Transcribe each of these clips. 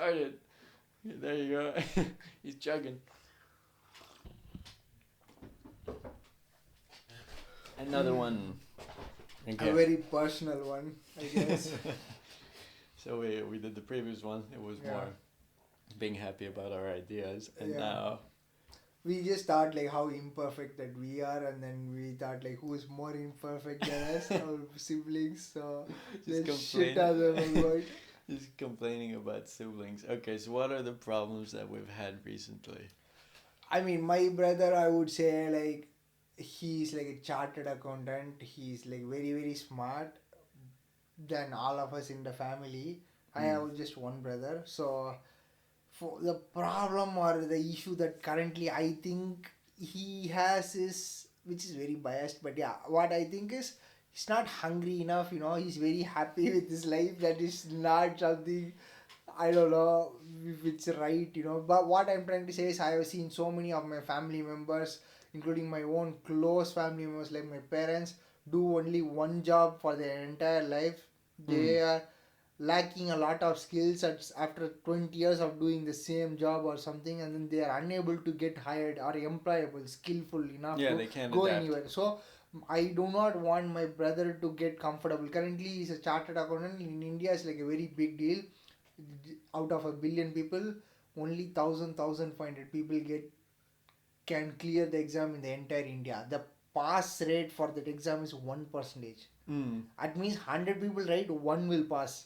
started. There you go. He's chugging. Another one. Okay. A very personal one, I guess. So we did the previous one. It was Yeah. more being happy about our ideas, and Yeah. now We just thought like how imperfect that we are, and then we thought like who is more imperfect than us, our siblings. So just let's shit out complain. them about. Just complaining about siblings. Okay, so what are the problems that we've had recently? I mean, my brother, I would say like he's like a chartered accountant. He's like very very smart than all of us in the family. I have just one brother, so for the problem or the issue that currently I think he has is, which is very biased, but yeah, what I think is he's not hungry enough. He's very happy with his life. That is not something, I don't know if it's right. But what I'm trying to say is I have seen so many of my family members, including my own close family members like my parents, do only one job for their entire life. They are lacking a lot of skills after 20 years of doing the same job or something, and then they are unable to get hired or employable, skillful enough Yeah, to they can't go adapt. anywhere. So I do not want my brother to get comfortable. Currently he's a chartered accountant in India. It's like a very big deal. Out of a billion people, only 1,500 people can clear the exam in the entire India. The pass rate for that exam is 1%. That means 100 people write, one will pass.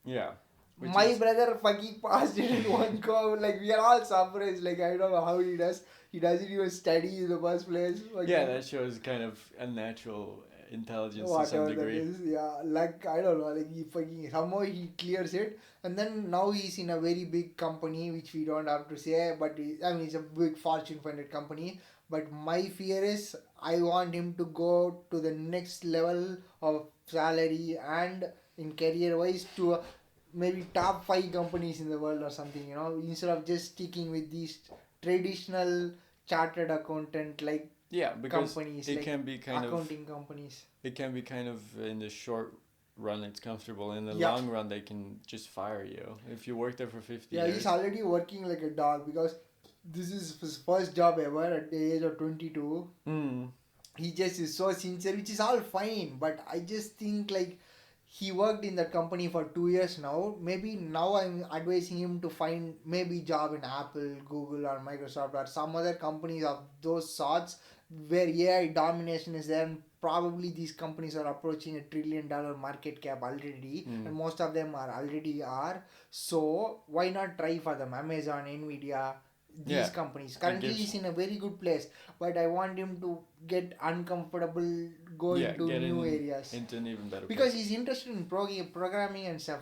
Yeah. Which My is brother fucking passed it in one go. Like, we are all surprised. Like, I don't know how he does. He doesn't even study in the first place. yeah, that shows kind of unnatural intelligence to some Whatever that degree. is, yeah. Like, I don't know. Like, he fucking somehow he clears it, and then now he's in a very big company, which we don't have to say. But I mean, it's a big Fortune 500 company. But my fear is, I want him to go to the next level of salary and in career wise to maybe top five companies in the world or something. Instead of just sticking with these traditional chartered accountant like Yeah, because companies, it like can be kind of accounting companies. it can be kind of in the short run it's comfortable. In the Yeah. long run they can just fire you if you work there for 50 Yeah, years. he's already working like a dog because this is his first job ever at the age of 22. He just is so sincere, which is all fine, but I just think like he worked in that company for 2 years now. Maybe now I'm advising him to find maybe job in Apple, Google, or Microsoft, or some other companies of those sorts where AI domination is there, and probably these companies are approaching $1 trillion market cap already, and most of them are already are. So why not try for them? Amazon, Nvidia, these companies. Currently he's in a very good place, but I want him to get uncomfortable, go into get new areas, into an even better because place. he's interested in programming and stuff,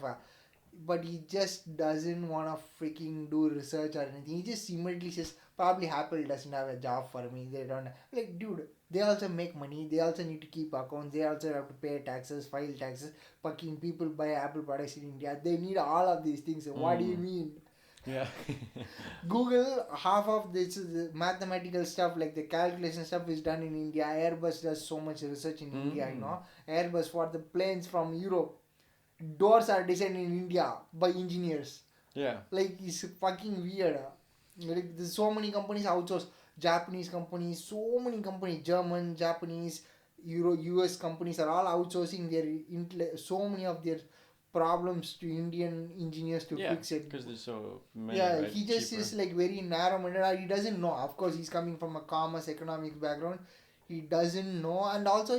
but he just doesn't want to freaking do research or anything. He just immediately says probably Apple doesn't have a job for me. They don't, like, dude, they also make money, they also need to keep accounts, they also have to pay taxes, file taxes. Fucking people buy Apple products in India, they need all of these things. What do you mean? Yeah. Google, half of this is mathematical stuff, like the calculation stuff is done in India. Airbus does so much research in India, Airbus for the planes from Europe. Doors are designed in India by engineers. Yeah. Like, it's fucking weird. Like, there's so many companies outsource. Japanese companies, so many companies, German, Japanese, US companies are all outsourcing so many of their problems to Indian engineers to fix it. Because there's so many. Yeah, right? he just Cheaper. is like very narrow-minded. He doesn't know. Of course, he's coming from a commerce economics background. He doesn't know, and also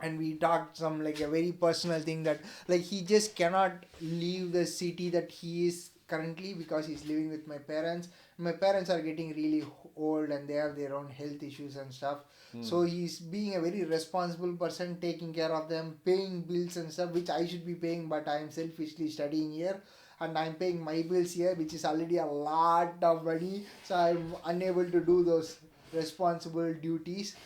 and we talked some like a very personal thing that like he just cannot leave the city that he is currently because he's living with my parents. My parents are getting really old and they have their own health issues and stuff. So he's being a very responsible person, taking care of them, paying bills and stuff, which I should be paying, but I am selfishly studying here and I'm paying my bills here, which is already a lot of money. So I'm unable to do those responsible duties,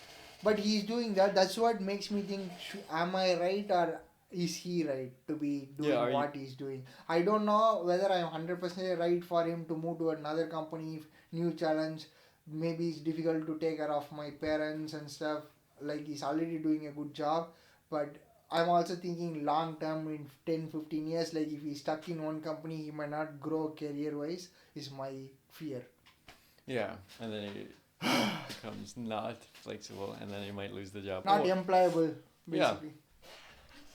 but he's doing that. That's what makes me think, am I right or is he right to be doing what he's doing? I don't know whether I'm 100% right for him to move to another company, new challenge. Maybe it's difficult to take care of my parents and stuff. Like, he's already doing a good job, but I'm also thinking long term in 10, 15 years, like if he's stuck in one company, he might not grow career wise, is my fear. Yeah, and then he becomes not flexible, and then he might lose the job. Not employable, Yeah. basically.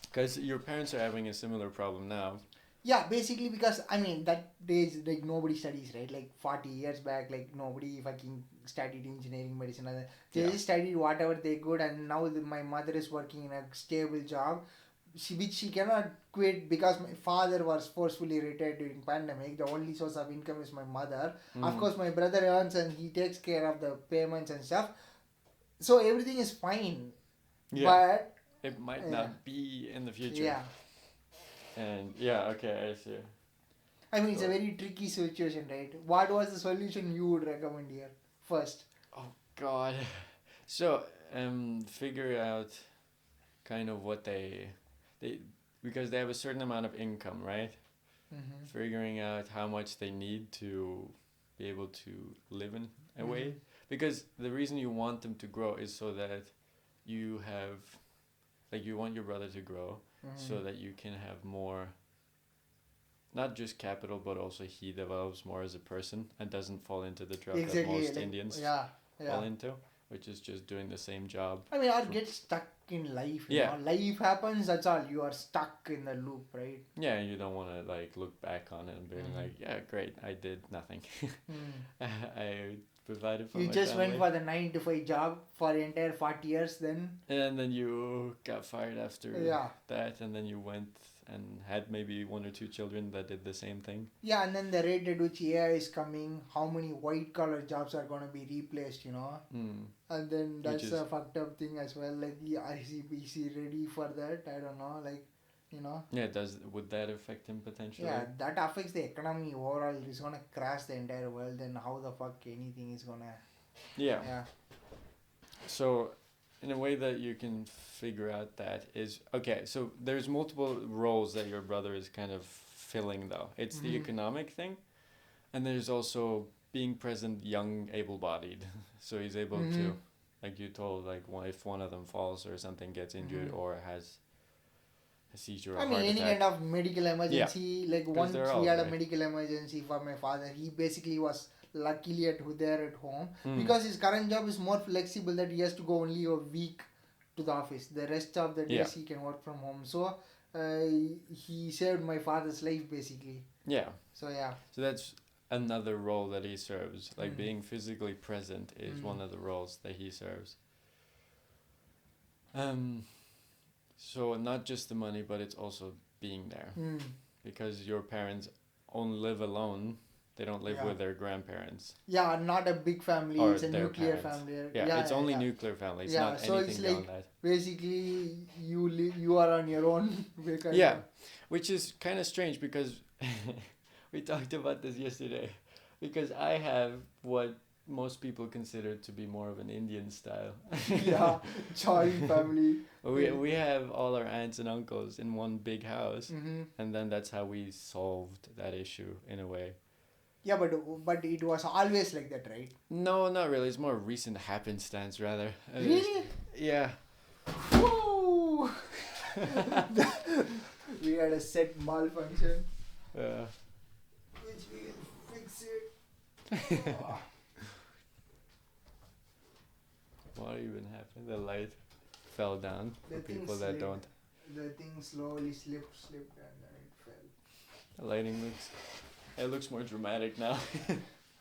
Because your parents are having a similar problem now. Yeah, basically because I mean that days like nobody studies, right? Like 40 years back, like nobody fucking studied engineering, medicine. They Yeah. just studied whatever they could, and now my mother is working in a stable job, which she cannot quit because my father was forcefully retired during pandemic. The only source of income is my mother. Of course, my brother earns and he takes care of the payments and stuff. So everything is fine. Yeah. But It might not be in the future. yeah. And yeah, okay, I see. I mean, it's a very tricky situation, right? What was the solution you would recommend here first? Oh God. So, figure out kind of what they because they have a certain amount of income, right? Mm-hmm. Figuring out how much they need to be able to live in a way. Because the reason you want them to grow is so that you have, like, you want your brother to grow so that you can have more, not just capital, but also he develops more as a person and doesn't fall into the trap that most Indians fall into, which is just doing the same job. I mean, or get stuck in life. You know? Life happens, that's all. You are stuck in the loop, right? Yeah, you don't want to like look back on it and be like, yeah, great, I did nothing. I provided for my You just family. went for the 9 to 5 job for the entire 40 years then. And then you got fired after that, and then you went and had maybe 1 or 2 children that did the same thing. Yeah, and then the rate at which AI is coming, how many white collar jobs are going to be replaced, you know? And then that's a fucked up thing as well. Like, is he ready for that? I don't know. Like, you know? Yeah, would that affect him potentially? Yeah, that affects the economy overall. It's going to crash the entire world. Then how the fuck anything is going to... Yeah. So, in a way that you can figure out that is, okay, so there's multiple roles that your brother is kind of filling though. It's the economic thing, and there's also being present, young, able-bodied. So he's able to, like you told, like if one of them falls or something, gets injured or has a seizure or heart any attack. kind of medical emergency. Like once we had a medical emergency for my father, he basically was luckily there at home because his current job is more flexible that he has to go only a week to the office. The rest of the days he can work from home. So he saved my father's life basically. Yeah. So yeah. So that's another role that he serves. Like being physically present is one of the roles that he serves. So not just the money, but it's also being there. Because your parents only live alone. They don't live with their grandparents. Yeah, not a big family. Or it's a nuclear family. It's only nuclear family. It's not so anything it's like beyond that. Basically, you are on your own. Which is kind of strange because we talked about this yesterday. Because I have what most people consider to be more of an Indian style. Joint family. We have all our aunts and uncles in one big house, and then that's how we solved that issue in a way. Yeah, but it was always like that, right? No, not really. It's more recent happenstance, rather. Really? Yeah. Woo! We had a set malfunction. Which we can fix it. What even happened? The light fell down for people that don't. The thing slowly slipped, and then it fell. The lighting looks more dramatic now.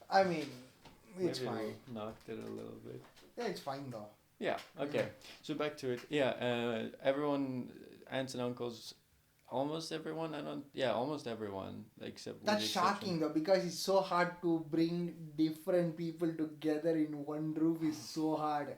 I mean, it's Maybe fine. Knocked it a little bit. Yeah, it's fine though. Yeah, okay. So back to it. Yeah, everyone, aunts and uncles, almost everyone, almost everyone, except... That's shocking though, because it's so hard to bring different people together in one roof. Is so hard.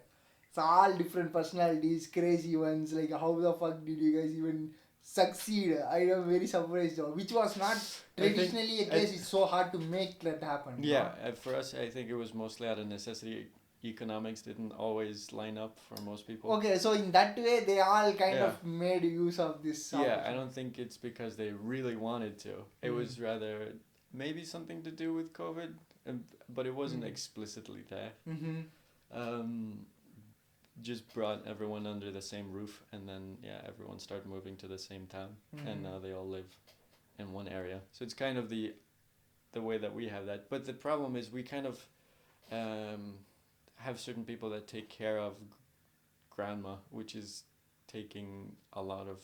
It's all different personalities, crazy ones. Like, how the fuck did you guys even succeed? I am very surprised though. Which was not traditionally a case. It's so hard to make that happen. Yeah, for us, I think it was mostly out of necessity. Economics didn't always line up for most people. Okay, so in that way, they all kind of made use of this. Yeah, I don't think it's because they really wanted to. It was rather maybe something to do with COVID, but it wasn't explicitly there. just brought everyone under the same roof, and then everyone started moving to the same town, and now they all live in one area. So it's kind of the way that we have that. But the problem is we kind of have certain people that take care of grandma, which is taking a lot of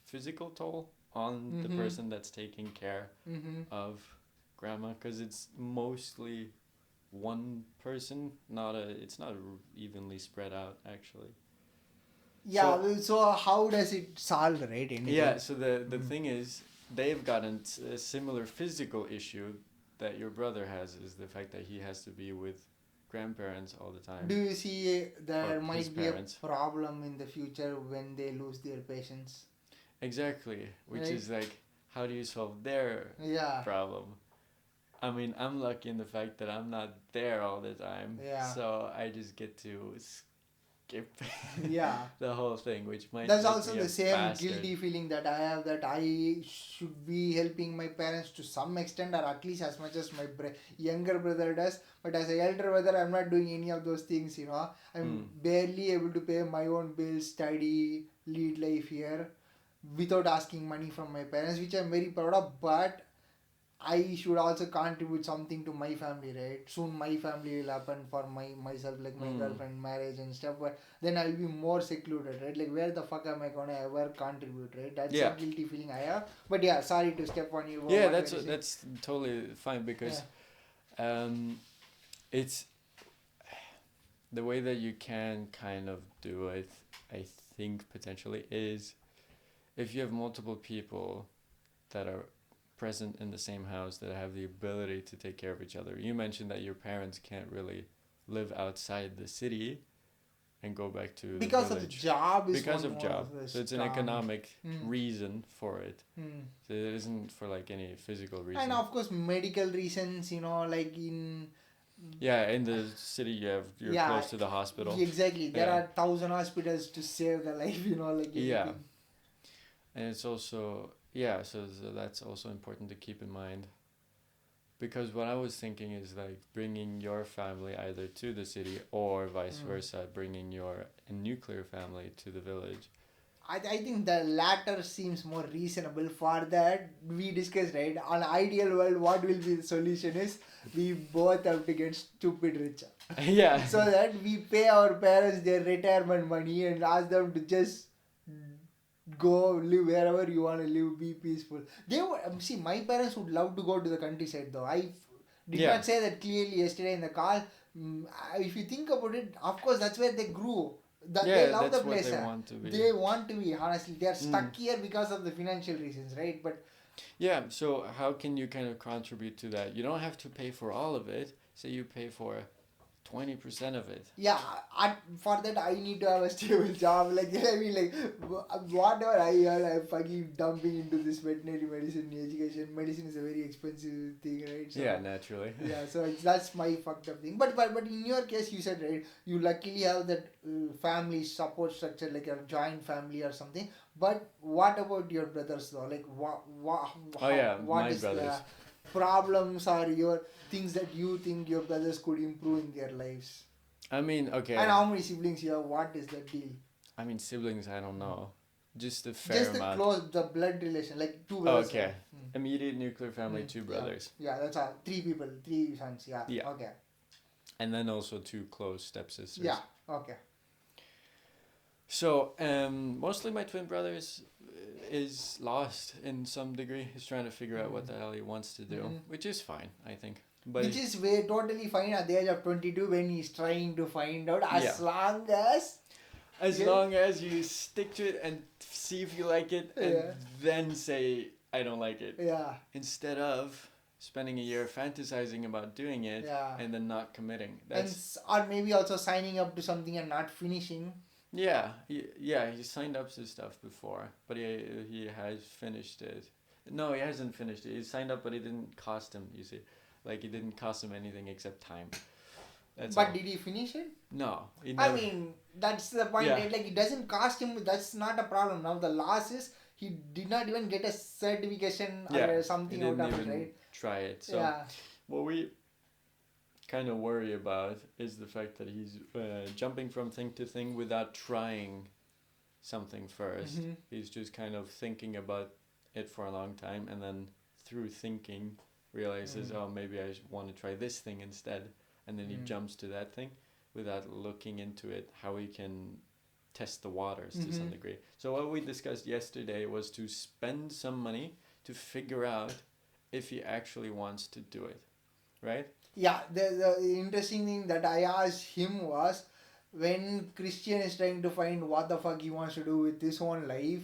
physical toll on the person that's taking care of grandma, because it's mostly one person, it's not evenly spread out actually. So how does it solve, right? Anything? Yeah, so the thing is, they've gotten a similar physical issue that your brother has, is the fact that he has to be with grandparents all the time. Do you see there Or might his be parents. a problem in the future when they lose their patients? Exactly, which Right. is like, how do you solve their problem? I mean, I'm lucky in the fact that I'm not there all the time, so I just get to skip the whole thing, which might. That's make also me the a same bastard. guilty feeling that I have, that I should be helping my parents to some extent, or at least as much as my younger brother does. But as an elder brother, I'm not doing any of those things. I'm barely able to pay my own bills, study, lead life here, without asking money from my parents, which I'm very proud of. But I should also contribute something to my family, right? Soon my family will happen for myself, like my girlfriend, marriage and stuff. But then I'll be more secluded, right? Like, where the fuck am I gonna ever contribute, right? That's a guilty feeling I have. But sorry to step on you. Yeah, that's totally fine, because it's the way that you can kind of do it, I think, potentially, is if you have multiple people that are present in the same house that have the ability to take care of each other. You mentioned that your parents can't really live outside the city and go back to the because village. of the job. Because of job. So it's an economic reason for it. So it isn't for like any physical reason. And of course medical reasons, like in... Yeah, in the city you're close to the hospital. Exactly. There are 1,000 hospitals to save the life, like anything. Yeah. And it's also... Yeah, so that's also important to keep in mind. Because what I was thinking is like bringing your family either to the city or vice versa, bringing your nuclear family to the village. I think the latter seems more reasonable. For that, we discussed, right? On ideal world, what will be the solution is we both have to get stupid rich. Yeah. So that we pay our parents their retirement money and ask them to just go live wherever you want to live, be peaceful. They would see, my parents would love to go to the countryside though. I did not say that clearly yesterday in the call. If you think about it, of course that's where they grew. They love the place. They want to be. They want to be, honestly. They are stuck here because of the financial reasons, right? But yeah, so how can you kind of contribute to that? You don't have to pay for all of it. Say you pay for 20% of it. Yeah, for that I need to have a stable job. Like, I mean, like, whatever I earn, I'm fucking dumping into this veterinary medicine education. Medicine is a very expensive thing, right? So, yeah, naturally. Yeah, so that's my fucked up thing. But in your case, you said, right, you luckily have that family support structure, like a joint family or something. But what about your brothers though? Like, what my is brothers. the problems or your things that you think your brothers could improve in their lives? I mean, okay. And how many siblings you have? What is the deal? I mean, siblings, I don't know. Just a fair amount. Just the blood relation, like 2 brothers. Okay. Immediate nuclear family, 2 brothers. Yeah, that's all. 3 people, 3 sons. Yeah. Okay. And then also 2 close stepsisters. Yeah. Okay. So, mostly my twin brother is lost in some degree. He's trying to figure out what the hell he wants to do, which is fine, I think. But which is totally fine at the age of 22 when he's trying to find out, as long as... As long as you stick to it and see if you like it, and then say, I don't like it. Yeah. Instead of spending a year fantasizing about doing it and then not committing. Or maybe also signing up to something and not finishing. Yeah, he signed up to stuff before, but he has finished it. No, he hasn't finished it. He signed up, but it didn't cost him, you see. Like, it didn't cost him anything except time. But did he finish it? No. I mean, that's the point, right? Like, it doesn't cost him. That's not a problem. Now, the loss is he did not even get a certification or something out of it, right? Try it. So, well, kind of worry about is the fact that he's jumping from thing to thing without trying something first. Mm-hmm. He's just kind of thinking about it for a long time, and then through thinking realizes, oh, maybe I want to try this thing instead, and then he jumps to that thing without looking into it, how he can test the waters to some degree. So what we discussed yesterday was to spend some money to figure out if he actually wants to do it, right? Yeah, the interesting thing that I asked him was, when Christian is trying to find what the fuck he wants to do with his own life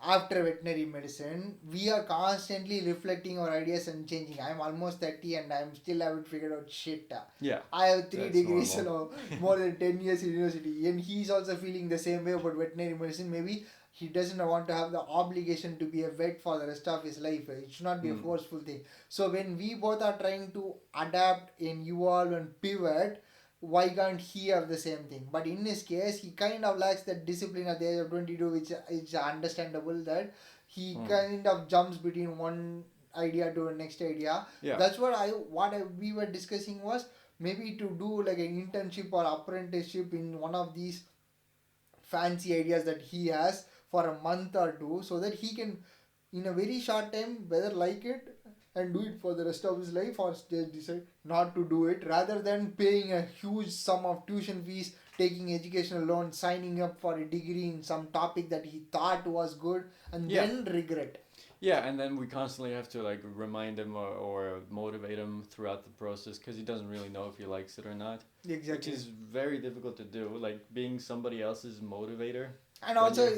after veterinary medicine, we are constantly reflecting our ideas and changing. I'm almost 30 and I'm still haven't figured out shit. Yeah. I have 3 degrees, normal. more than 10 years in university, and he's also feeling the same way about veterinary medicine. Maybe he doesn't want to have the obligation to be a vet for the rest of his life. It should not be a forceful thing. So when we both are trying to adapt and evolve and pivot, why can't he have the same thing? But in his case, he kind of lacks that discipline at the age of 22, which is understandable, that he kind of jumps between one idea to the next idea. Yeah. That's what we were discussing was maybe to do like an internship or apprenticeship in one of these fancy ideas that he has for a month or two, so that he can in a very short time whether like it and do it for the rest of his life, or just decide not to do it, rather than paying a huge sum of tuition fees, taking educational loan, signing up for a degree in some topic that he thought was good, and then regret. Yeah, and then we constantly have to like remind him or motivate him throughout the process, because he doesn't really know if he likes it or not. Exactly. Which is very difficult to do, like being somebody else's motivator. And also,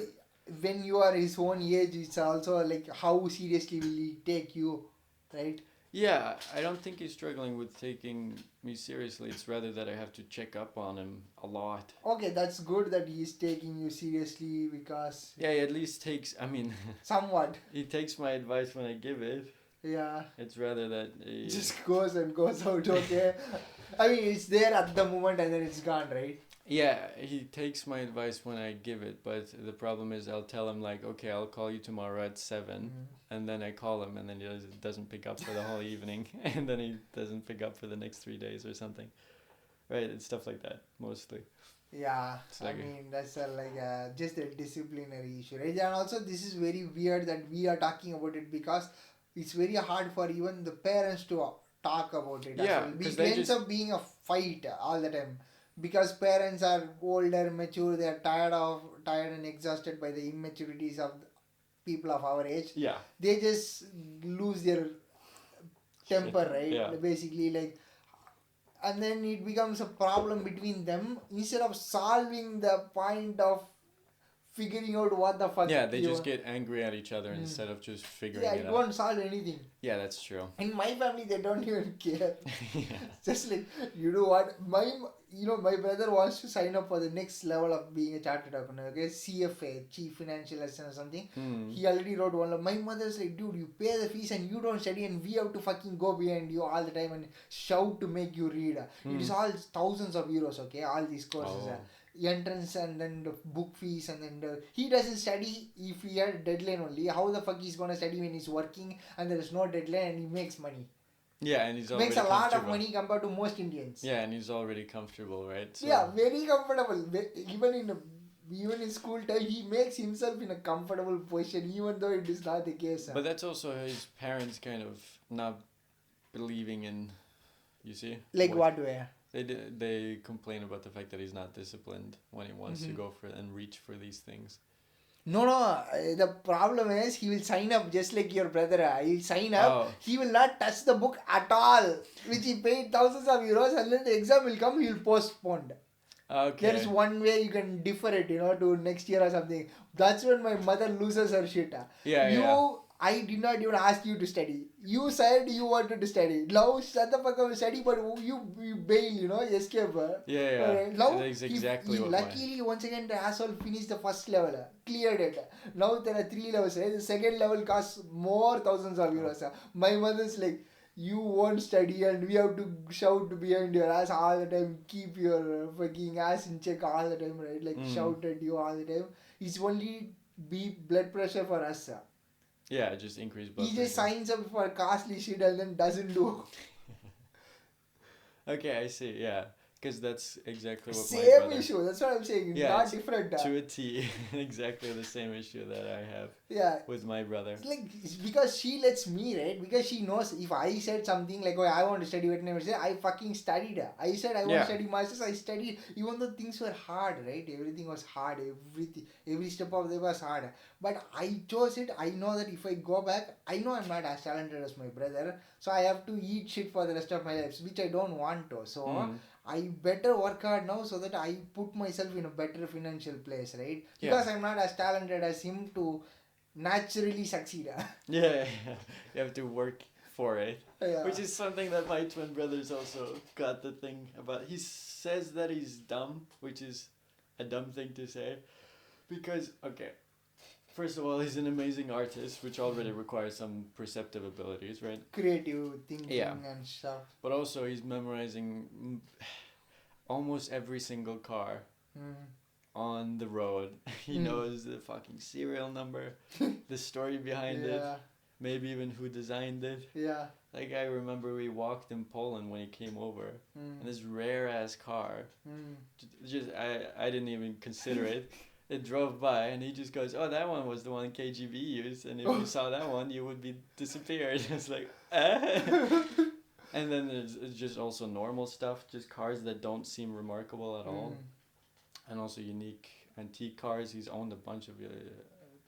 when you are his own age, it's also like how seriously will he take you, right? Yeah, I don't think he's struggling with taking me seriously. It's rather that I have to check up on him a lot. Okay, that's good that he's taking you seriously, because... Yeah, he at least takes, I mean... somewhat. He takes my advice when I give it. Yeah. It's rather that... He just goes out, okay? I mean, it's there at the moment and then it's gone, right? Yeah, he takes my advice when I give it, but the problem is I'll tell him like, okay, I'll call you tomorrow at 7, and then I call him, and then he doesn't pick up for the whole evening, and then he doesn't pick up for the next 3 days or something. Right, it's stuff like that, mostly. Yeah, like I mean, that's just a disciplinary issue, right? And also, this is very weird that we are talking about it, because it's very hard for even the parents to talk about it. Yeah, because it ends up being a fight all the time. Because parents are older, mature, they are tired and exhausted by the immaturities of people of our age. Yeah. They just lose their temper, right? Yeah. Basically, like, and then it becomes a problem between them, instead of solving the point of figuring out what the fuck. Yeah, they just get angry at each other instead of just figuring it out. Yeah, it won't solve anything. Yeah, that's true. In my family, they don't even care. Yeah. Just like, you know what, my brother wants to sign up for the next level of being a chartered accountant, okay? CFA, Chief Financial Assistant or something. He already wrote one. My mother's like, dude, you pay the fees and you don't study, and we have to fucking go behind you all the time and shout to make you read. It is all thousands of euros, okay? All these courses. Entrance and then the book fees, and then he doesn't study if he had a deadline only. How the fuck he's gonna study when he's working and there is no deadline and he makes money? Yeah, and he's already makes a lot of money compared to most Indians. Yeah, and he's already comfortable, right? So yeah, very comfortable. Even in school time, he makes himself in a comfortable position, even though it is not the case. But that's also his parents kind of not believing in, you see? Like what way? They complain about the fact that he's not disciplined when he wants to go for and reach for these things. No, the problem is he will sign up just like your brother. He'll sign up, he will not touch the book at all, which he paid thousands of euros, and then the exam will come, he will postpone. Okay. There is one way you can defer it, to next year or something. That's when my mother loses her shit. I did not even ask you to study. You said you wanted to study. Now shut the fuck up and study, but you bail, escape. Yeah. Now, that's exactly what luckily, once again, the asshole finished the first level. Cleared it. Now there are 3 levels. Right? The second level costs more thousands of euros. My mother's like, you won't study and we have to shout behind your ass all the time. Keep your fucking ass in check all the time, right? Like shout at you all the time. It's only blood pressure for us. Yeah, just increase blood pressure. He just signs up for costly shit and then doesn't do. Okay, I see. Yeah, because that's exactly what my Same brother. issue. That's what I'm saying. It's Yeah, not it's different. to a T. Exactly the same issue that I have Yeah. with my brother. It's like it's because she lets me, right? Because she knows if I said something like, "Oh, I want to study veterinary," I fucking studied. I said I want to Yeah. study masters. I studied, even though things were hard, right? Everything was hard. Every step of it was hard. But I chose it. I know that if I go back, I know I'm not as talented as my brother, so I have to eat shit for the rest of my life, which I don't want to. So Mm. I better work hard now so that I put myself in a better financial place, right? Yeah. Because I'm not as talented as him to naturally succeed. Yeah, you have to work for it. Yeah. Which is something that my twin brother's also got the thing about. He says that he's dumb, which is a dumb thing to say. Because, okay, first of all, he's an amazing artist, which already requires some perceptive abilities, right? Creative thinking Yeah. and stuff. But also, he's memorizing almost every single car on the road. He knows the fucking serial number, the story behind it, maybe even who designed it. Yeah. Like, I remember we walked in Poland when he came over, and this rare ass car, just I didn't even consider it. It drove by, and he just goes, "Oh, that one was the one KGB used, and if you saw that one, you would be disappeared." It's like, And then there's just also normal stuff, just cars that don't seem remarkable at all, and also unique antique cars. He's owned a bunch of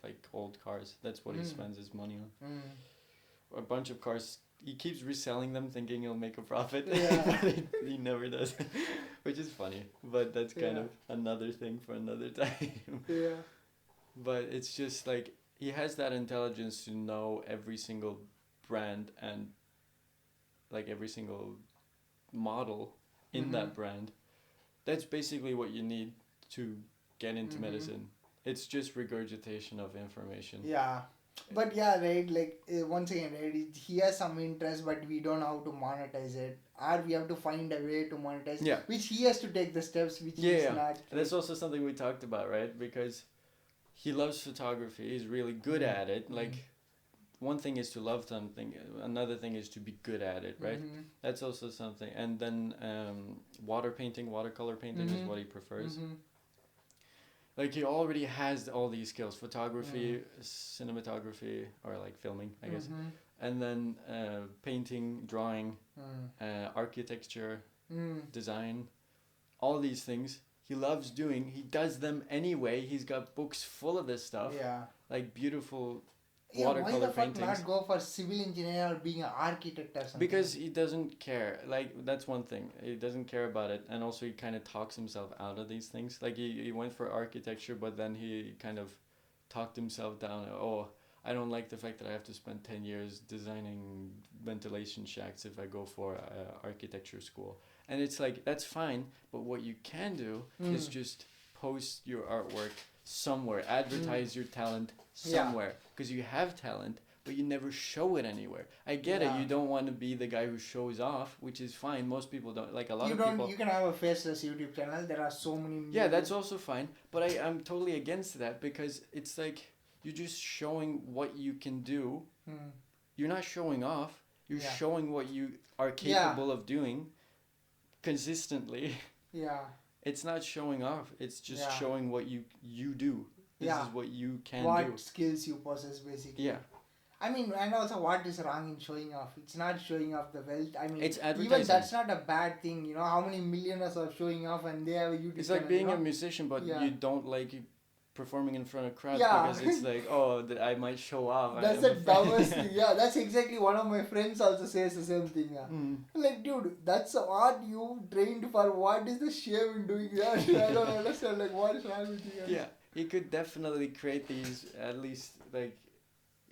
like old cars. That's what he spends his money on. A bunch of cars. He keeps reselling them, thinking he'll make a profit. Yeah. But he never does, which is funny. But that's kind of another thing for another time. Yeah. But it's just like he has that intelligence to know every single brand and like every single model in that brand. That's basically what you need to get into medicine. It's just regurgitation of information. Yeah. But yeah, right, like once again, right, he has some interest, but we don't know how to monetize it. Or we have to find a way to monetize, which he has to take the steps, which is not. That's also something we talked about, right? Because he loves photography. He's really good at it. Like, one thing is to love something. Another thing is to be good at it, right? That's also something. And then watercolor painting is what he prefers. Like, he already has all these skills: photography, cinematography, or like filming, I guess. And then painting, drawing, architecture, design, all these things he loves doing. He does them anyway. He's got books full of this stuff. Yeah. Like beautiful why watercolor the fuck paintings. not go for civil engineer or being an architect or something? Because he doesn't care. Like, that's one thing. He doesn't care about it. And also he kind of talks himself out of these things. Like, he went for architecture, but then he kind of talked himself down. Oh, I don't like the fact that I have to spend 10 years designing ventilation shacks if I go for architecture school. And it's like, that's fine. But what you can do is just post your artwork somewhere. Advertise your talent somewhere. Because you have talent, but you never show it anywhere. I get it. You don't want to be the guy who shows off, which is fine. Most people don't. Like, a lot of people. You can have a faceless YouTube channel. There are so many. Yeah, that's also fine. But I'm totally against that, because it's like you're just showing what you can do. You're not showing off. You're showing what you are capable of doing consistently. Yeah. It's not showing off. It's just showing what you do. This is what you can do. What skills you possess, basically. Yeah. I mean, and also what is wrong in showing off? It's not showing off the wealth. I mean, it's advertising. Even that's not a bad thing. You know, how many millionaires are showing off and they have a YouTube It's like channel, being a musician, but you don't like performing in front of crowds because it's like, oh, that I might show off. That's the dumbest thing. Yeah, that's exactly one of my friends also says the same thing. Like, dude, that's what you trained for. What is the shame in doing that? I don't understand. Like, what is wrong with you? Yeah, he could definitely create these, at least, like,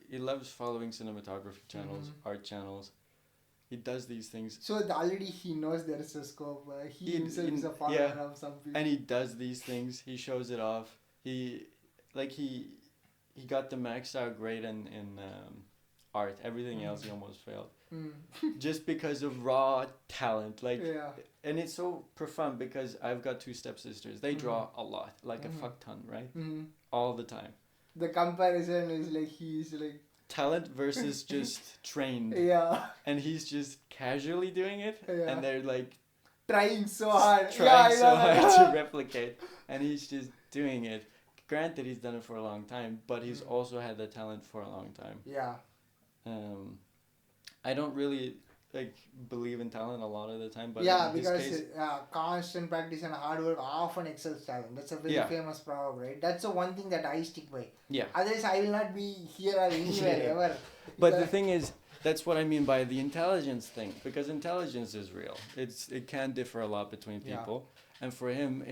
he loves following cinematography channels, art channels. He does these things. So already he knows there is a scope. He himself is a follower of something. And he does these things. He shows it off. He got the maxed out grade in art. Everything else he almost failed. Just because of raw talent. Like, and it's so profound because I've got 2 stepsisters. They draw a lot, like a fuck ton, right? All the time. The comparison is like he's like talent versus just trained. Yeah. And he's just casually doing it. Yeah. And they're like trying so hard. trying I so know hard that. to replicate, and he's just doing it. Granted, he's done it for a long time, but he's also had the talent for a long time. Yeah. I don't really believe in talent a lot of the time, but Yeah, in his because case, constant practice and hard work often excels talent. That's a very Yeah. famous proverb, right? That's the one thing that I stick by. yeah. Otherwise, I will not be here or anywhere Yeah. ever. But the Because- thing is, that's what I mean by the intelligence thing, because intelligence is real. It can differ a lot between Yeah. people, and for him,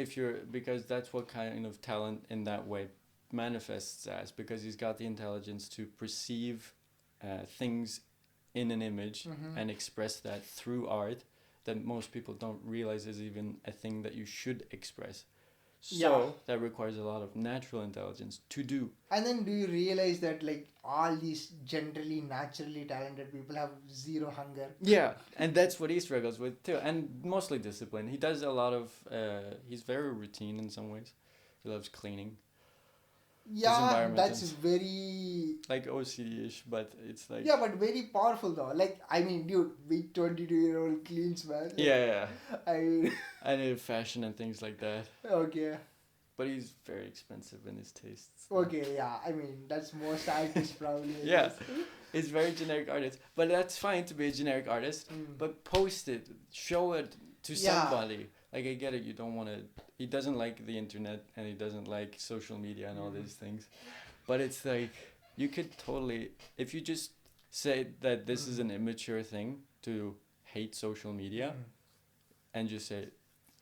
because that's what kind of talent in that way manifests as, because he's got the intelligence to perceive things in an image and express that through art that most people don't realize is even a thing that you should express. So Yeah. that requires a lot of natural intelligence to do. And then do you realize that like all these generally naturally talented people have zero hunger? Yeah, and that's what he struggles with too, and mostly discipline. He does a lot of. He's very routine in some ways. He loves cleaning, Yeah, environment that's is- very like OCD-ish, but it's like. yeah, but very powerful though. Like I mean, dude, big 22-year-old cleans, man. Yeah, I mean, I need fashion and things like that, okay. but he's very expensive in his tastes. Okay, yeah. I mean, that's most artists probably. I Yeah. guess. He's very generic artist, but that's fine to be a generic artist. But post it, show it to Yeah. somebody. Like, I get it, you don't want to. He doesn't like the internet and he doesn't like social media and all these things. But it's like, you could totally. If you just say that this is an immature thing to hate social media and just say,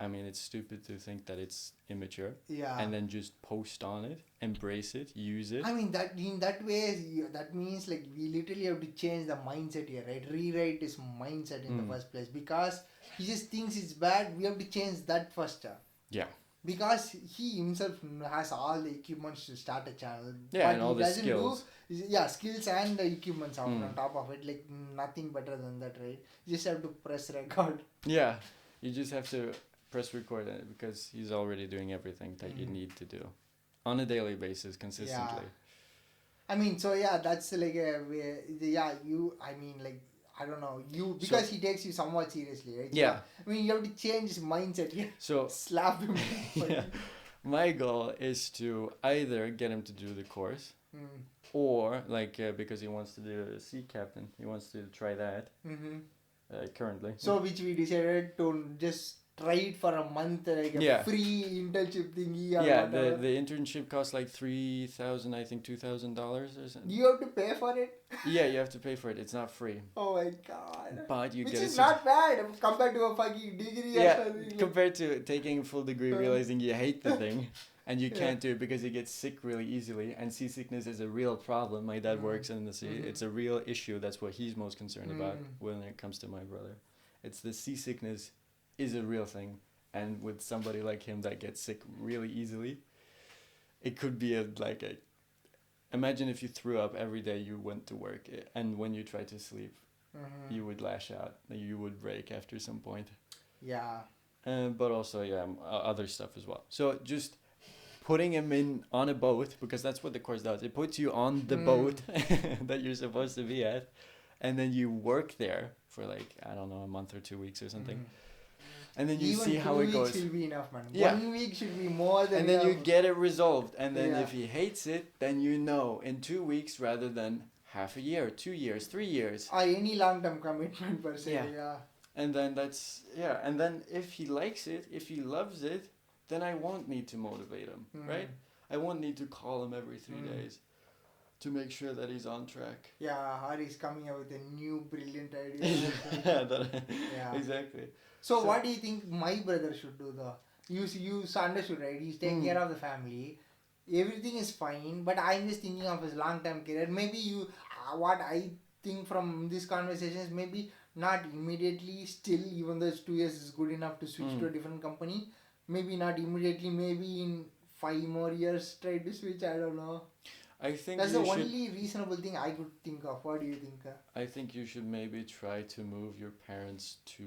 I mean, it's stupid to think that it's immature. Yeah. And then just post on it, embrace it, use it. I mean that in that way that means like we literally have to change the mindset here, right? Rewrite his mindset in the first place because he just thinks it's bad. We have to change that first. Yeah. Because he himself has all the equipments to start a channel. Yeah, What and all he the doesn't skills. skills and the equipments on top of it. Like nothing better than that, right? You just have to press record. Yeah, you just have to press record on it because he's already doing everything that you need to do on a daily basis consistently. I mean, so yeah, that's like a way, yeah. I mean, like I don't know, because he takes you somewhat seriously, right? Yeah. I mean, you have to change his mindset here. So Slap him. yeah, my goal is to either get him to do the course or because he wants to do a sea captain, he wants to try that currently. So which we decided to just try it for a month, like a free internship thingy or Yeah, whatever. the internship costs like $3,000, I think $2,000 or something. You have to pay for it? Yeah, you have to pay for it. It's not free. Oh my god. But you Which get is it. not bad compared to a fucking degree or Yeah, something. compared to taking a full degree, realizing you hate the thing, and you can't do it because you get sick really easily, and seasickness is a real problem. My dad works in the sea. It's a real issue. That's what he's most concerned about when it comes to my brother. It's the seasickness is a real thing, and with somebody like him that gets sick really easily, it could be imagine if you threw up every day you went to work, and when you tried to sleep, you would lash out. You would break after some point. Yeah. But also, other stuff as well. So just putting him on a boat, because that's what the course does. It puts you on the boat that you're supposed to be at, and then you work there for a month or 2 weeks or something. And then you see how it goes. 2 weeks will be enough, man. Yeah. 1 week should be more than And then you enough. get it resolved. And then if he hates it, then you know in 2 weeks rather than half a year, 2 years, 3 years. Or any long-term commitment per se, yeah. And then and then if he likes it, if he loves it, then I won't need to motivate him, right? I won't need to call him every 3 days to make sure that he's on track. Yeah, or he's coming up with a new brilliant idea. Yeah. Exactly. So what do you think my brother should do though? You understood, right? He's taking care of the family. Everything is fine, but I'm just thinking of his long-term career. Maybe what I think from this conversation is maybe not immediately still, even though it's 2 years is good enough to switch to a different company. Maybe not immediately, maybe in 5 more years try to switch, I don't know. I think that's the only reasonable thing I could think of. What do you think? I think you should maybe try to move your parents to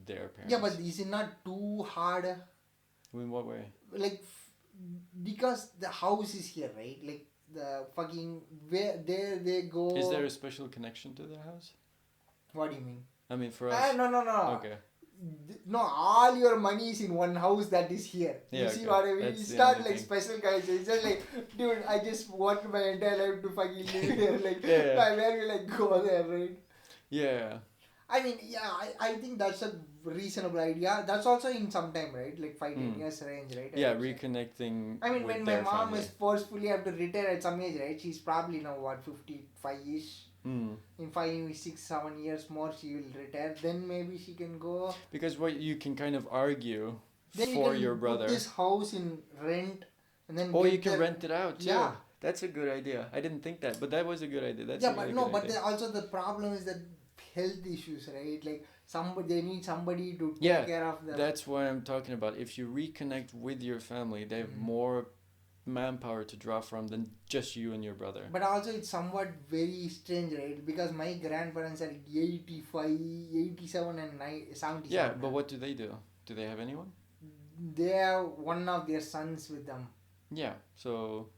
their parents. Yeah, but is it not too hard? In what way? Like, because the house is here, right? Like, the fucking, where there they go. Is there a special connection to the house? What do you mean? I mean, for us. No. Okay. no, all your money is in one house that is here. You Yeah, see okay. what I mean? That's It's the not only like thing. special connection. It's just like, dude, I just want my entire life to fucking live here. Like, Yeah. where will I go there, right? Yeah. I mean, yeah, I think that's a reasonable idea. That's also in some time, right? Like 5-10 Mm. years range, right? I Yeah, would say. reconnecting I mean, with when my their mom family. is forcefully have to retire at some age, right? She's probably now what 55-ish. Mm. In 5, 6, 7 years more, she will retire. Then maybe she can go. Because what you can kind of argue Then we for can your put brother. this house in rent, and then Oh, get you can the, rent it out too. Yeah. That's a good idea. I didn't think that, but that was a good idea. That's Yeah, a but really no, good but idea. also the problem is that health issues, right? Like they need somebody to take Yeah, care of them. That's what I'm talking about. If you reconnect with your family, they have more manpower to draw from than just you and your brother. But also it's somewhat very strange, right? Because my grandparents are 85, 87 and 77. Yeah, but what do? Do they have anyone? They have one of their sons with them. Yeah, so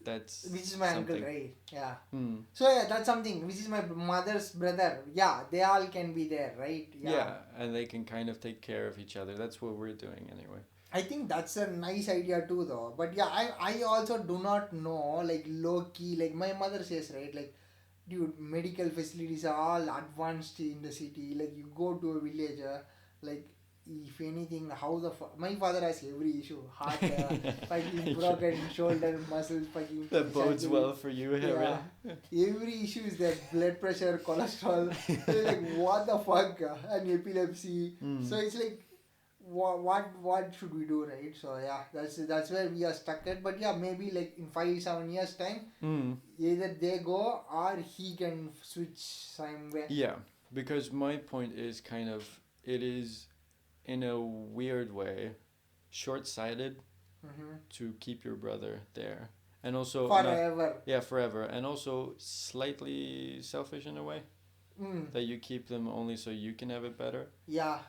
that's Which is my something. uncle, right? Yeah. Hmm. So yeah, that's something. Which is my mother's brother. Yeah, they all can be there, right? Yeah, and they can kind of take care of each other. That's what we're doing anyway. I think that's a nice idea too, though. But yeah, I also do not know, like low key, like my mother says, right? Like, dude, medical facilities are all advanced in the city. Like, you go to a village, like, if anything, how the my father has every issue, heart, fucking broken shoulder muscles, fucking. That bodes surgery. well for you, Yeah, every issue is that blood pressure, cholesterol. They're like, what the fuck, and epilepsy. So it's like, what should we do, right? So yeah, that's where we are stuck at. But yeah, maybe like in 5-7 years time, either they go or he can switch somewhere. Yeah, because my point is kind of, it is in a weird way short-sighted to keep your brother there, and also Forever. forever, and also slightly selfish in a way that you keep them only so you can have it better. Yeah.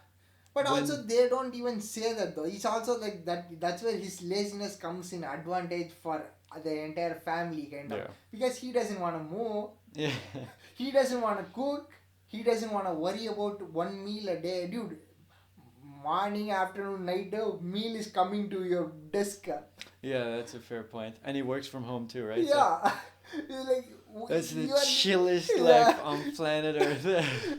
But also they don't even say that though. It's also like that. That's where his laziness comes in advantage for the entire family kind of. Yeah. Because he doesn't want to move. Yeah. He doesn't want to cook. He doesn't want to worry about one meal a day, dude. Morning, afternoon, night, meal is coming to your desk. Yeah, that's a fair point. And he works from home too, right? Yeah. It's like, That's the you are- chillest Yeah. life on planet Earth.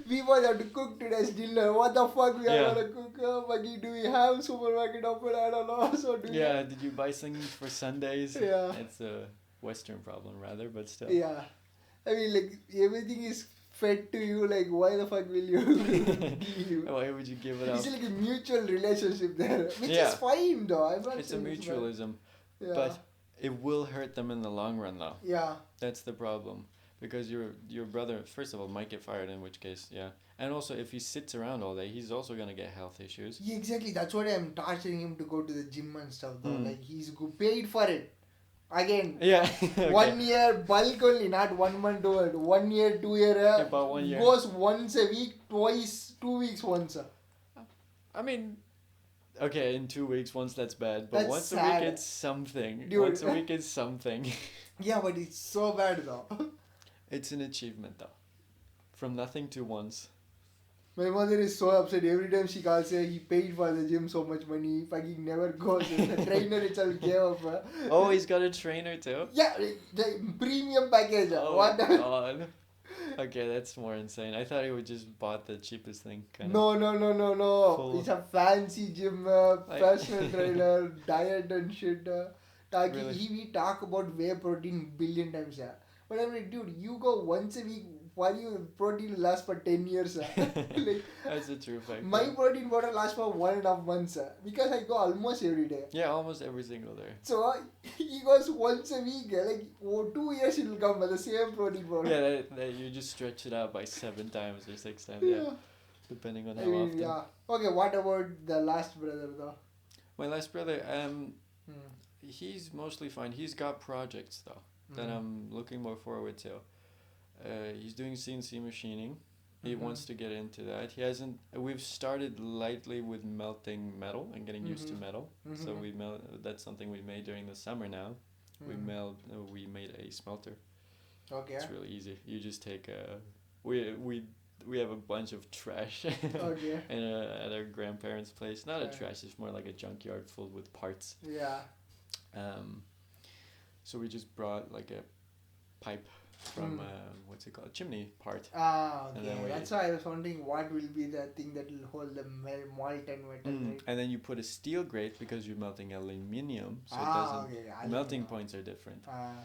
We both have to cook today's dinner. What the fuck we are Yeah. gonna cook? Fucking do we have supermarket open? I don't know. So do we- Yeah, did you buy things for Sundays? Yeah. It's a Western problem rather, but still. Yeah. I mean, like, everything is fed to you. Like, why the fuck will you give? Why would you give it up? It's like a mutual relationship there, which Yeah. is fine though. I'm not It's a saying it's bad. mutualism, Yeah. but it will hurt them in the long run though. Yeah. That's the problem. Because your brother, first of all, might get fired, in which case, yeah. And also, if he sits around all day, he's also going to get health issues. Yeah, exactly. That's why I'm torturing him to go to the gym and stuff though. Like, he's paid for it. Again, Yeah. Okay. 1 year bulk only, not 1 month old. 1 year, 2 year. About 1 year. Goes once a week, twice, 2 weeks once. I mean, okay, in 2 weeks, once that's bad, but That's once a sad. week it's something. Dude. Once a week is something. Yeah, but it's so bad though. It's an achievement though. From nothing to once. My mother is so upset every time she calls her. He paid for the gym so much money. Fucking never goes. The trainer itself gave up. Oh, he's got a trainer too? Yeah, the premium package. Oh What? god. Okay, that's more insane. I thought he would just bought the cheapest thing. Kind No. Full. It's a fancy gym, personal trainer, diet and shit. Really? We talk about whey protein billion times. But I'm like, dude, you go once a week. Why do you protein last for 10 years? Like, That's a true fact. my protein bottle lasts for 1.5 months. Because I go almost every day. Yeah, almost every single day. So he goes once a week. Like 2 years it will come with the same protein bottle. Yeah, that you just stretch it out by 7 times or 6 times. Yeah, depending on how often. Yeah. Okay, what about the last brother though? My last brother, he's mostly fine. He's got projects though that I'm looking more forward to. He's doing CNC machining. He wants to get into that. He hasn't. We've started lightly with melting metal and getting used to metal. So that's something we made during the summer. Now we made a smelter. Okay. It's really easy. You just take we we have a bunch of trash Okay. at our grandparents' place. Not a Yeah. trash, it's more like a junkyard full with parts. Yeah. So we just brought like a pipe from what's it called, chimney part. Ah, And okay. then we- That's why I was wondering what will be the thing that will hold the molten metal, right? And then you put a steel grate because you're melting aluminium, so it Ah, doesn't. okay. The I melting know. points are different, Ah.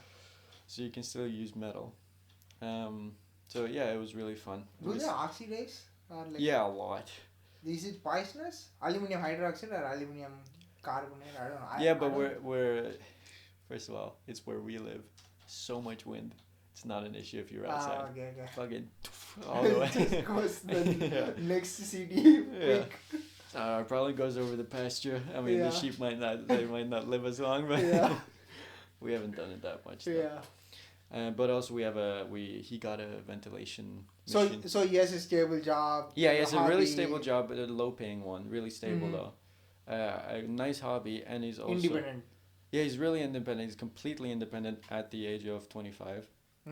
so you can still use metal. So yeah, it was really fun. It Do was- they oxidize? Or like, yeah, a lot. is it poisonous? Aluminum hydroxide or aluminum carbonate? I don't know. Yeah, I but don't- we're first of all, it's where we live. So much wind. It's not an issue if you're outside. Ah, okay, okay. Fucking all the way. Just goes the Yeah. next city Yeah. quick. It probably goes over the pasture. I mean, Yeah. the sheep might not. They might not live as long, but Yeah. we haven't done it that much. Though. Yeah. But also he got a ventilation So machine. so he has a stable job. Yeah, he has a really hobby, stable job, but a low paying one. Really stable Mhm. though. A nice hobby, and he's also Independent. Yeah, he's really independent. He's completely independent at the age of 25.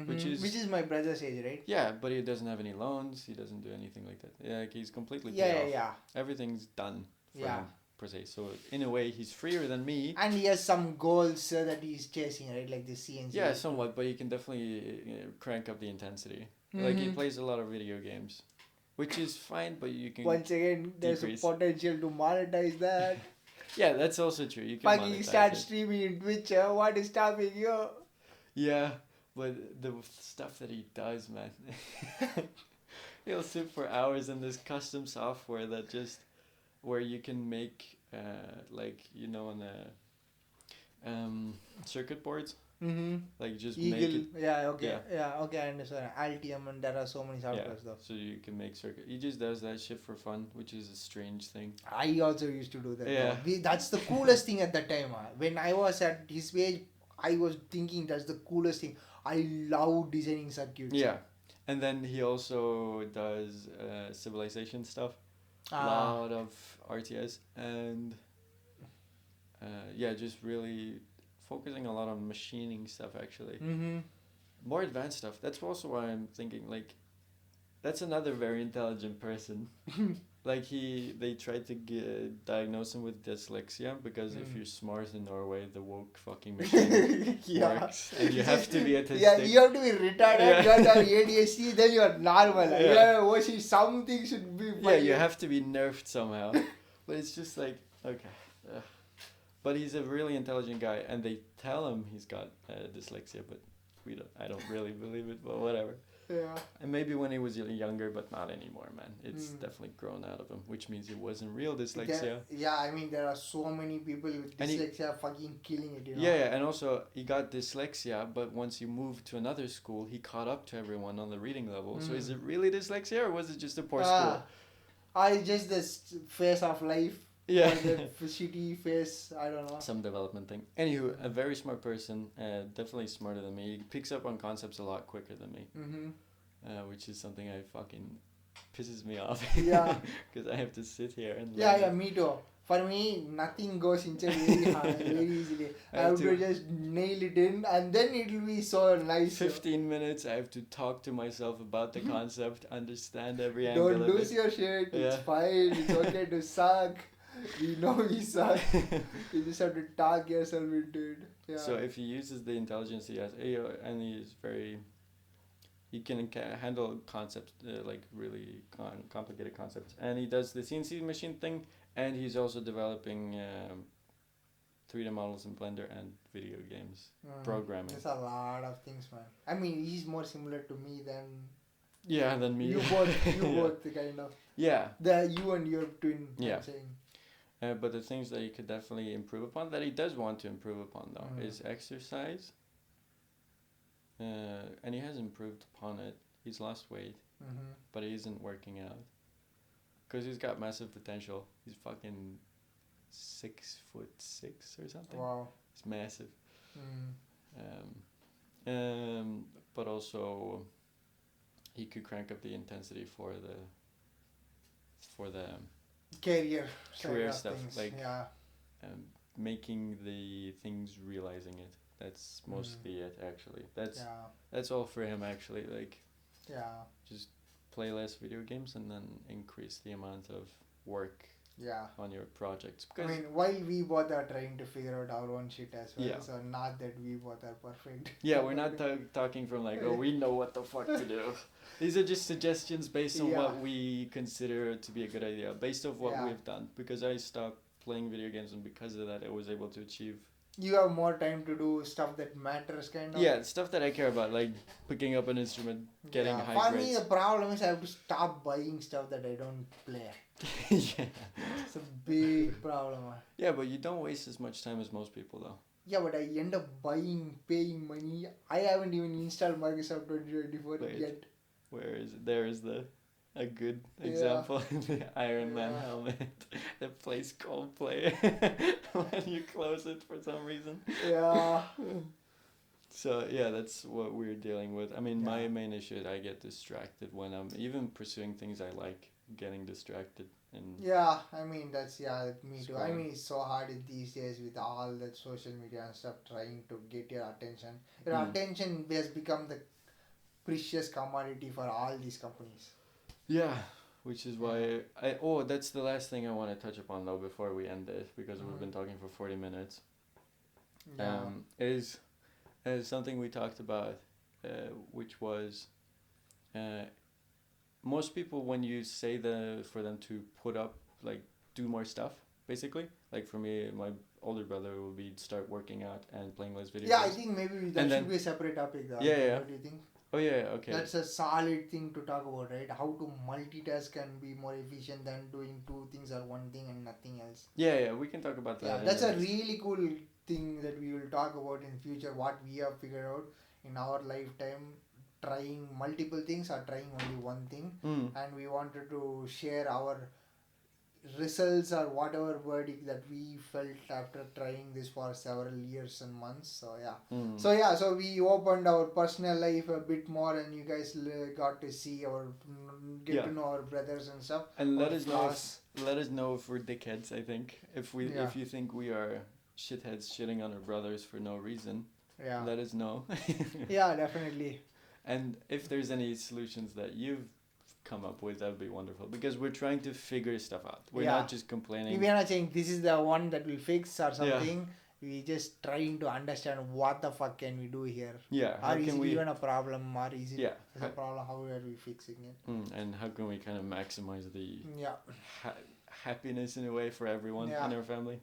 Which is- which is my brother's age, right? Yeah, but he doesn't have any loans. He doesn't do anything like that. Yeah, like he's completely Yeah, paid yeah, off. yeah. Everything's done for Yeah. him per se. So in a way, he's freer than me. And he has some goals that he's chasing, right? Like the CNC. Yeah, somewhat, but he can definitely crank up the intensity. Like he Mhm. plays a lot of video games, which is fine, but you can. Once again, there's decrease. a potential to monetize that. Yeah, that's also true. You can. Fucking monetize start it. streaming in Twitch. What is stopping you? Yeah, but the stuff that he does, man. He'll sit for hours in this custom software that just where you can make like on the circuit boards, Mm-hmm. like just make Eagle. it. Yeah, okay. Yeah. Yeah, okay, I understand. Altium, and there are so many Yeah, softwares though. so you can make circuit. He just does that shit for fun, which is a strange thing. I also used to do that. Yeah. That's the coolest thing at that time. When I was at his age, I was thinking that's the coolest thing. I love designing circuits. Yeah, and then he also does civilization stuff. A Ah, lot of RTS and just really focusing a lot on machining stuff actually. mm-hmm. More advanced stuff. That's also why I'm thinking like that's another very intelligent person. Like they tried to diagnose him with dyslexia because if you're smart in Norway, the woke fucking machine Yeah. works, and you have to be autistic. Yeah, you have to be retarded, Yeah. you have to have ADHD, then you are normal. Yeah. Yeah, something should be Yeah, you have to be nerfed somehow. But it's just like, okay. But he's a really intelligent guy, and they tell him he's got dyslexia, but I don't really believe it, but whatever. Yeah. And maybe when he was younger, but not anymore, man. It's Mm. definitely grown out of him, which means it wasn't real dyslexia. Yeah, I mean, there are so many people with And dyslexia fucking killing it, Yeah, and also he got dyslexia, but once he moved to another school, he caught up to everyone on the reading level. So is it really dyslexia, or was it just a poor school? Just the phase of life. Yeah. Or the shitty phase, I don't know. Some development thing. Anywho, a very smart person, definitely smarter than me. He picks up on concepts a lot quicker than me, which is something I fucking pisses me off. Yeah. Because I have to sit here and Yeah, learn. yeah, me too. For me, nothing goes inside very hard, very easily. I have to just nail it in, and then it will be so nice. 15 minutes, I have to talk to myself about the concept, understand every angle Don't of lose it. your shit. It's Yeah. fine. It's okay to suck. We know we suck. You just have to talk yourself into it. Yeah. So if he uses the intelligence he has, and he's very, he can handle concepts, like really complicated concepts, and he does the CNC machine thing, and he's also developing 3D models in Blender and video games programming. There's a lot of things, man. I mean, he's more similar to me than Yeah, than me. you both. You Yeah. both, the kind of Yeah. you and your twin. Yeah. I'm saying. But the things that he could definitely improve upon, that he does want to improve upon though, is exercise. And he has improved upon it. He's lost weight, but he isn't working out. Because he's got massive potential. He's fucking 6'6" or something. Wow. It's massive. But also, he could crank up the intensity for the Career. side Career of stuff, things. like- Yeah. making the things, realizing it. That's mostly it, actually. Yeah. That's all for him, actually. Like, Yeah. just play less video games and then increase the amount of work Yeah. on your projects. I Because mean, while we both are trying to figure out our own shit as well, Yeah. so not that we both are perfect. yeah, we're not talking from like, oh, we know what the fuck to do. These are just suggestions based on Yeah. what we consider to be a good idea, based off what Yeah. we've done. Because I stopped playing video games, and because of that, I was able to achieve You have more time to do stuff that matters, kind of. yeah stuff that I care about, like picking up an instrument, getting Yeah. high For grades. me, the problem is I have to stop buying stuff that I don't play. yeah. It's a big problem. Yeah, but you don't waste as much time as most people, though. Yeah, but I end up paying money. I haven't even installed Microsoft 2024 Wait. yet. Where is it? There is a good Yeah. example. The Iron Man Yeah. helmet that plays Coldplay when you close it for some reason. Yeah. So yeah, that's what we're dealing with. I mean, my Yeah. main issue is I get distracted when I'm even pursuing things I like. Getting distracted and Yeah, I mean me too. I Scrolling. mean it's so hard these days with all that social media and stuff trying to get your attention. Your Mm. attention has become the precious commodity for all these companies. yeah, which is why that's the last thing I want to touch upon though before we end this, because we've been talking for 40 minutes. Yeah. Is something we talked about, which was most people, when you say for them to put up, like, do more stuff, basically, like for me, my older brother will be start working out and playing less video Yeah, I games. think maybe that And should then- be a separate topic though. Yeah, yeah. What do you think? Oh yeah, okay. That's a solid thing to talk about, right? How to multitask and be more efficient than doing two things or one thing and nothing else. Yeah, we can talk about that. Yeah, in that's the a next- really cool thing that we will talk about in future. What we have figured out in our lifetime, trying multiple things or trying only one thing, and we wanted to share our results or whatever verdict that we felt after trying this for several years and months. So yeah. So we opened our personal life a bit more, and you guys got to see Yeah. to know our brothers and stuff. And let our us know. flaws. Let us know if we're dickheads. I think if Yeah. you think we are shitheads shitting on our brothers for no reason, Yeah. let us know. Yeah, definitely. And if there's any solutions that you've come up with, that would be wonderful, because we're trying to figure stuff out. We're Yeah. not just complaining. We are not saying this is the one that will fix or something. We just trying to understand what the fuck can we do here. Yeah. How Or is can it we? even a problem, or is it Yeah. a problem? How are we fixing it? And how can we kind of maximize the Yeah. happiness in a way for everyone Yeah. in our family?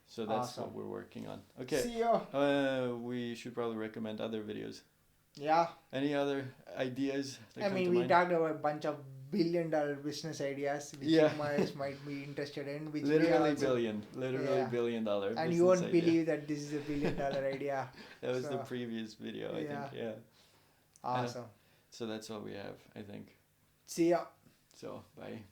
So that's Awesome. what we're working on. Okay. See you. We should probably recommend other videos. Yeah. Any other ideas that I come mean, to we mind? talked about a bunch of $1 billion business ideas which Yeah. you guys might be interested in. Which we are Literally also- billion. Literally Yeah. $1 billion. And you won't believe that this is a $1 billion idea. That was the so- previous video, I Yeah. think. Yeah. Awesome. So that's all we have, I think. See ya. So, bye.